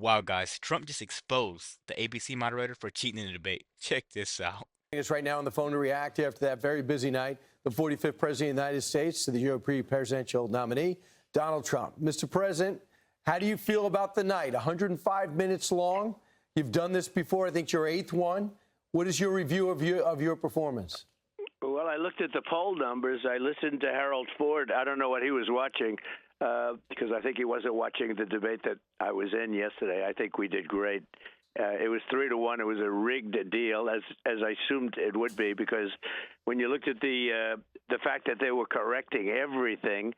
Wow, guys, Trump just exposed the ABC moderator for cheating in the debate. Check this out. Us right now on the phone to react after that very busy night. The 45th President of the United States, to the GOP presidential nominee, Donald Trump. Mr. President, how do you feel about the night? 105 minutes long. You've done this before. I think your eighth one. What is your review of your performance? Well, I looked at the poll numbers. I listened to Harold Ford. I don't know what he was watching because I think he wasn't watching the debate that I was in yesterday. I think we did great. It was 3-1. It was a rigged deal, as I assumed it would be, because when you looked at the fact that they were correcting everything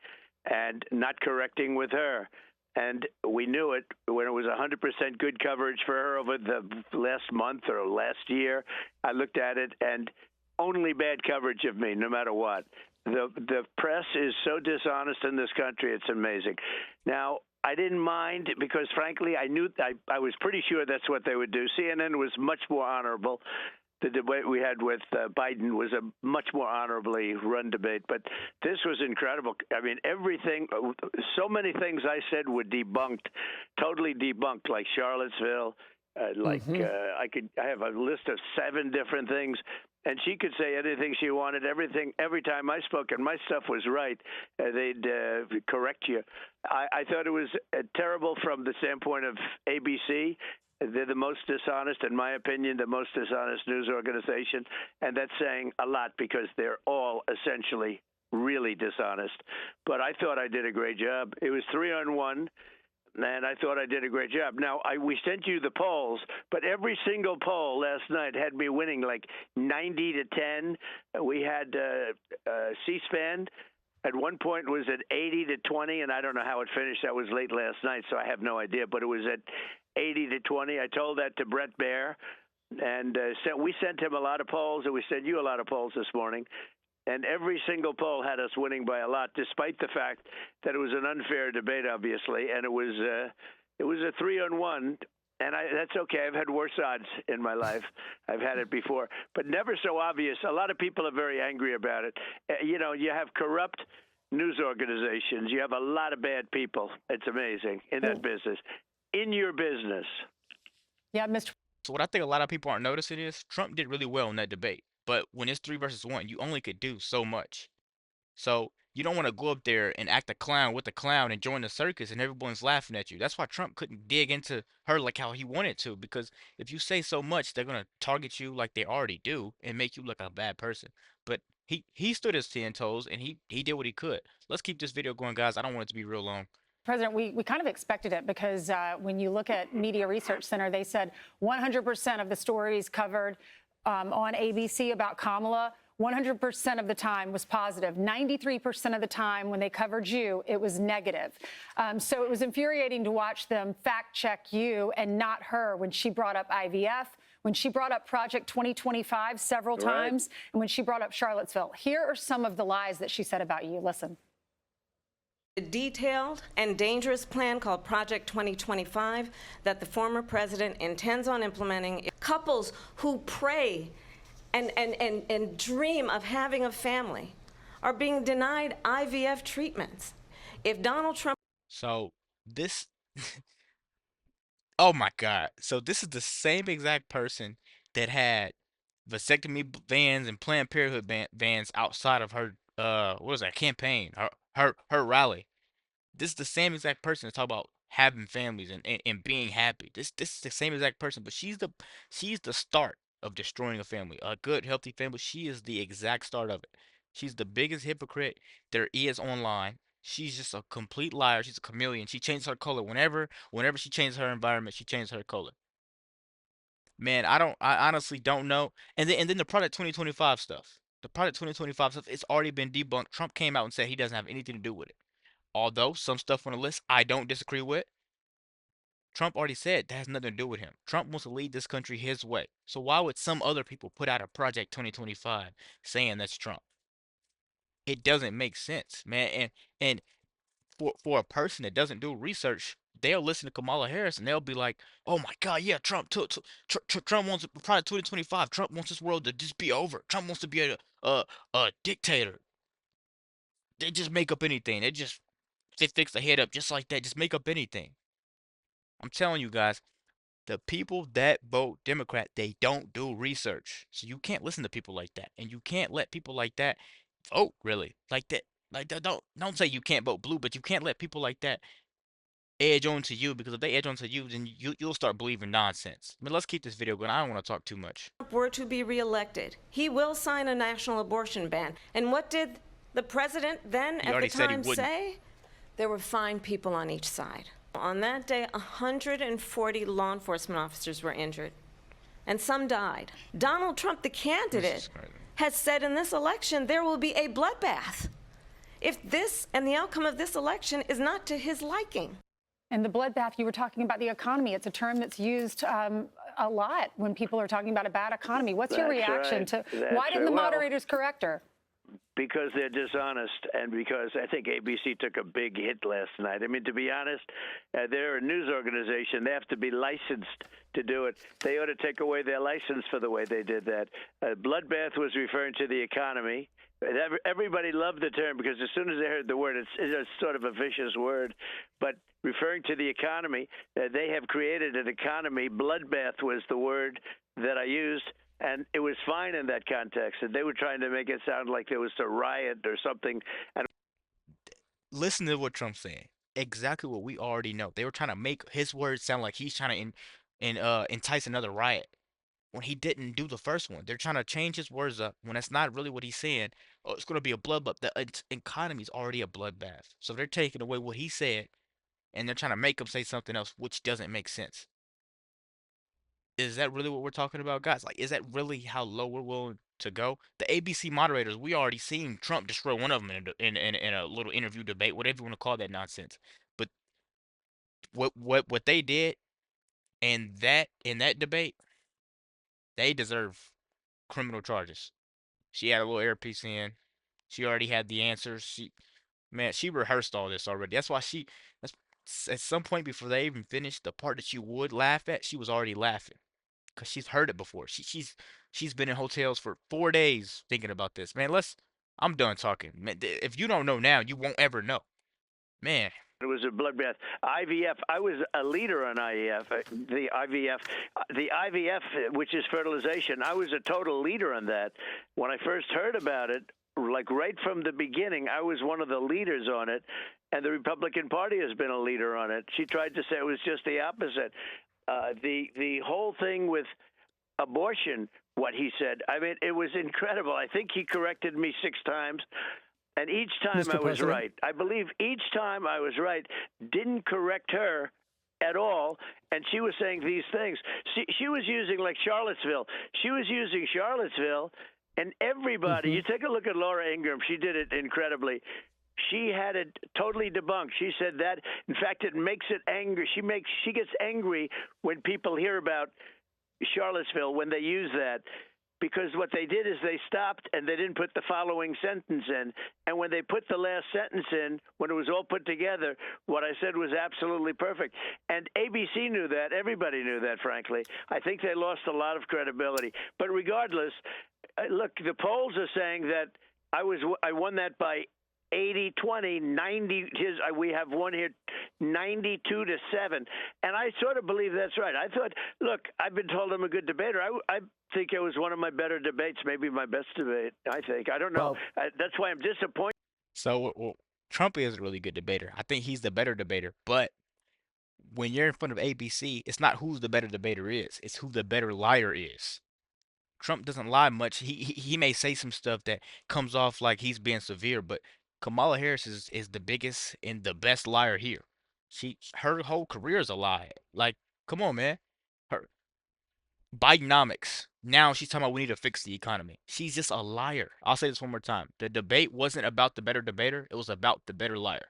and not correcting with her, and we knew it when it was 100% good coverage for her over the last month or last year. I looked at it and only bad coverage of me, no matter what. The press is so dishonest in this country, it's amazing. Now, I didn't mind because, frankly, I was pretty sure that's what they would do. CNN was much more honorable. The debate we had with Biden was a much more honorably run debate, but this was incredible. I mean, everything, so many things I said were debunked, totally debunked, like Charlottesville. I have a list of 7 different things, and she could say anything she wanted. Every time I spoke, and my stuff was right, they'd correct you. I thought it was terrible from the standpoint of ABC. They're the most dishonest, in my opinion, the most dishonest news organization, and that's saying a lot because they're all essentially really dishonest. But I thought I did a great job. It was 3-on-1. And I thought I did a great job. Now, we sent you the polls, but every single poll last night had me winning like 90-10. We had C-SPAN at one point was at 80-20, and I don't know how it finished. That was late last night, so I have no idea. But it was at 80-20. I told that to Brett Baer, and we sent him a lot of polls, and we sent you a lot of polls this morning. And every single poll had us winning by a lot, despite the fact that it was an unfair debate, obviously, and it was a 3-on-1. And that's okay. I've had worse odds in my life. I've had it before, but never so obvious. A lot of people are very angry about it. You know, you have corrupt news organizations. You have a lot of bad people. It's amazing in that business. In your business. Yeah, Mr. So what I think a lot of people aren't noticing is Trump did really well in that debate. But when it's 3 versus 1, you only could do so much. So you don't want to go up there and act a clown with the clown and join the circus and everyone's laughing at you. That's why Trump couldn't dig into her like how he wanted to, because if you say so much, they're gonna target you like they already do and make you look like a bad person. But he stood his 10 toes and he did what he could. Let's keep this video going, guys. I don't want it to be real long. President, we kind of expected it because when you look at Media Research Center, they said 100% of the stories covered on ABC about Kamala, 100% of the time was positive. 93% of the time when they covered you, it was negative. So it was infuriating to watch them fact check you and not her when she brought up IVF, when she brought up Project 2025 several times, and when she brought up Charlottesville. Here are some of the lies that she said about you. Listen. A detailed and dangerous plan called Project 2025 that the former president intends on implementing. Couples who pray and dream of having a family are being denied IVF treatments. If Donald Trump... So this, oh my God. So this is the same exact person that had vasectomy vans and Planned Parenthood vans outside of her, what was that, campaign, her rally. This is the same exact person that's talking about having families and being happy. This is the same exact person, but she's the start of destroying a family. A good, healthy family. She is the exact start of it. She's the biggest hypocrite there is online. She's just a complete liar. She's a chameleon. She changes her color whenever she changes her environment, she changes her color. Man, I honestly don't know. And then the Project 2025 stuff. The Project 2025 stuff, it's already been debunked. Trump came out and said he doesn't have anything to do with it. Although some stuff on the list I don't disagree with, Trump already said that has nothing to do with him. Trump wants to lead this country his way. So why would some other people put out a Project 2025 saying that's Trump? It doesn't make sense, man. And for a person that doesn't do research, they'll listen to Kamala Harris and they'll be like, "Oh my God, yeah, Trump Trump wants Project 2025. Trump wants this world to just be over. Trump wants to be a dictator." They just make up anything. They fix the head up just like that. Just make up anything. I'm telling you guys, the people that vote Democrat, they don't do research. So you can't listen to people like that, and you can't let people like that vote really like that. Like don't say you can't vote blue, but you can't let people like that edge on to you, because if they edge on to you, then you'll start believing nonsense. I mean, let's keep this video going. I don't want to talk too much. Were to be reelected, he will sign a national abortion ban. And what did the president then He at the already said he time wouldn't. say? There were fine people on each side. On that day, 140 law enforcement officers were injured, and some died. Donald Trump, the candidate, has said in this election there will be a bloodbath if this and the outcome of this election is not to his liking. And the bloodbath, you were talking about the economy. It's a term that's used a lot when people are talking about a bad economy. What's your reaction to why didn't the moderators correct her? Because they're dishonest, and because I think ABC took a big hit last night. I mean, to be honest, they're a news organization. They have to be licensed to do it. They ought to take away their license for the way they did that. Bloodbath was referring to the economy. Everybody loved the term because as soon as they heard the word, it's sort of a vicious word. But referring to the economy, they have created an economy. Bloodbath was the word that I used. And it was fine in that context. And they were trying to make it sound like there was a riot or something. And Listen to what Trump's saying. Exactly what we already know. They were trying to make his words sound like he's trying to entice another riot when he didn't do the first one. They're trying to change his words up when that's not really what he's saying. Oh, it's going to be a bloodbath. The economy's already a bloodbath. So they're taking away what he said, and they're trying to make him say something else, which doesn't make sense. Is that really what we're talking about, guys? Like, is that really how low we're willing to go? The ABC moderators, we already seen Trump destroy one of them in a little interview debate, whatever you want to call that nonsense. But what they did in that debate, they deserve criminal charges. She had a little earpiece in. She already had the answers. She rehearsed all this already. That's at some point before they even finished the part that you would laugh at, she was already laughing. Because she's heard it before. She's been in hotels for 4 days thinking about this. Man, I'm done talking. Man, if you don't know now, you won't ever know. Man. it was a bloodbath. IVF, I was a leader on the IVF, which is fertilization. I was a total leader on that. When I first heard about it, like right from the beginning, I was one of the leaders on it, and the Republican Party has been a leader on it. She tried to say it was just the opposite. The whole thing with abortion, what he said, I mean, it was incredible. I think he corrected me 6 times, and each time I was right. I believe each time I was right, didn't correct her at all, and she was saying these things. She was using, like, Charlottesville. She was using Charlottesville, and everybody, you take a look at Laura Ingraham, she did it incredibly. She had it totally debunked. She said that, in fact, it makes it angry. She gets angry when people hear about Charlottesville when they use that, because what they did is they stopped and they didn't put the following sentence in. And when they put the last sentence in, when it was all put together, what I said was absolutely perfect. And ABC knew that. Everybody knew that, frankly. I think they lost a lot of credibility. But regardless, look, the polls are saying that I won that by 80-20, 90. We have one here, 92-7, and I sort of believe that's right. I thought, look, I've been told I'm a good debater. I think it was one of my better debates, maybe my best debate. I think. I don't know. That's why I'm disappointed. So Trump is a really good debater. I think he's the better debater. But when you're in front of ABC, it's not who's the better debater is. It's who the better liar is. Trump doesn't lie much. He may say some stuff that comes off like he's being severe, but Kamala Harris is the biggest and the best liar here. Her whole career is a lie. Like, come on, man. Her Bidenomics. Now she's talking about we need to fix the economy. She's just a liar. I'll say this one more time. The debate wasn't about the better debater. It was about the better liar.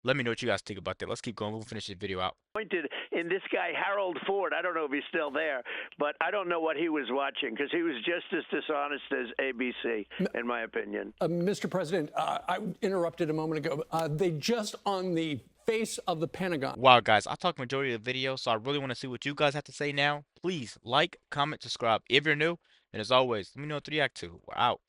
Let me know what you guys think about that. Let's keep going. We'll finish this video out. In this guy, Harold Ford. I don't know if he's still there, but I don't know what he was watching, because he was just as dishonest as ABC, in my opinion. Mr. President, I interrupted a moment ago. They just on the face of the Pentagon. Wow, guys, I talked majority of the video, so I really want to see what you guys have to say now. Please like, comment, subscribe if you're new. And as always, let me know what to react to. We're out.